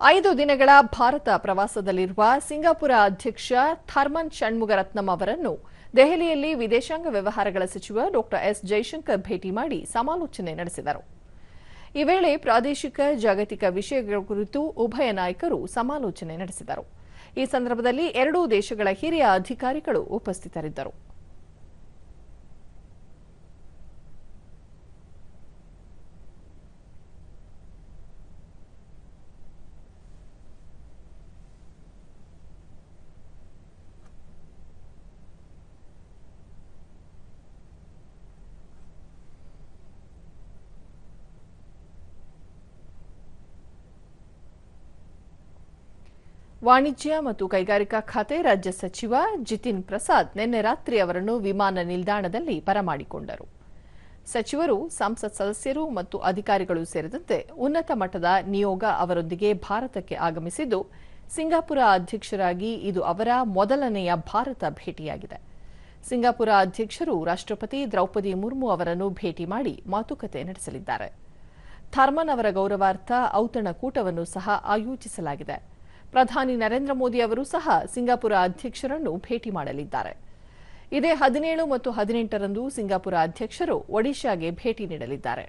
5 ದಿನಗಳ ಭಾರತ ಪ್ರವಾಸದಲ್ಲಿರುವ ಸಿಂಗಾಪುರ ಅಧ್ಯಕ್ಷ ಥರ್ಮನ್ ಷಣ್ಮುಗರತ್ನಂ ಅವರನ್ನು ದೆಹಲಿಯಲ್ಲಿ ವಿದೇಶಾಂಗ ವ್ಯವಹಾರಗಳ ಸಚಿವ ಡಾ ಎಸ್ ಜೈಶಂಕರ್ ಭೇಟಿ ಮಾಡಿ ಸಮಾಲೋಚನೆ ನಡೆಸಿದರು. ಈ ವೇಳೆ ಪ್ರಾದೇಶಿಕ ಜಾಗತಿಕ ವಿಷಯಗಳ ಕುರಿತು ಉಭಯ ನಾಯಕರು ಸಮಾಲೋಚನೆ ನಡೆಸಿದರು. ಈ ಸಂದರ್ಭದಲ್ಲಿ ಎರಡೂ ದೇಶಗಳ ಹಿರಿಯ ಅಧಿಕಾರಿಗಳು ಉಪಸ್ಥಿತರಿದ್ದರು. ವಾಣಿಜ್ಯ ಮತ್ತು ಕೈಗಾರಿಕಾ ಖಾತೆ ರಾಜ್ಯ ಸಚಿವ ಜಿತಿನ್ ಪ್ರಸಾದ್ ನಿನ್ನೆ ರಾತ್ರಿ ಅವರನ್ನು ವಿಮಾನ ನಿಲ್ದಾಣದಲ್ಲಿ ಬರಮಾಡಿಕೊಂಡರು. ಸಚಿವರು, ಸಂಸತ್ ಸದಸ್ಯರು ಮತ್ತು ಅಧಿಕಾರಿಗಳು ಸೇರಿದಂತೆ ಉನ್ನತ ಮಟ್ಟದ ನಿಯೋಗ ಅವರೊಂದಿಗೆ ಭಾರತಕ್ಕೆ ಆಗಮಿಸಿದ್ದು, ಸಿಂಗಾಪುರ ಅಧ್ಯಕ್ಷರಾಗಿ ಇದು ಅವರ ಮೊದಲನೆಯ ಭಾರತ ಭೇಟಿಯಾಗಿದೆ. ಸಿಂಗಾಪುರ ಅಧ್ಯಕ್ಷರು ರಾಷ್ಟ್ರಪತಿ ದ್ರೌಪದಿ ಮುರ್ಮು ಅವರನ್ನು ಭೇಟಿ ಮಾಡಿ ಮಾತುಕತೆ ನಡೆಸಲಿದ್ದಾರೆ. ಥರ್ಮನ್ ಅವರ ಗೌರವಾರ್ಥ ಔತಣಕೂಟವನ್ನು ಸಹ ಆಯೋಜಿಸಲಾಗಿದೆ. ಪ್ರಧಾನಿ ನರೇಂದ್ರ ಮೋದಿ ಅವರು ಸಹ ಸಿಂಗಾಪುರ ಅಧ್ಯಕ್ಷರನ್ನು ಭೇಟಿ ಮಾಡಲಿದ್ದಾರೆ. ಇದೇ 17 ಮತ್ತು 18ರಂದು ಸಿಂಗಾಪುರ ಅಧ್ಯಕ್ಷರು ಒಡಿಶಾಗೆ ಭೇಟಿ ನೀಡಲಿದ್ದಾರೆ.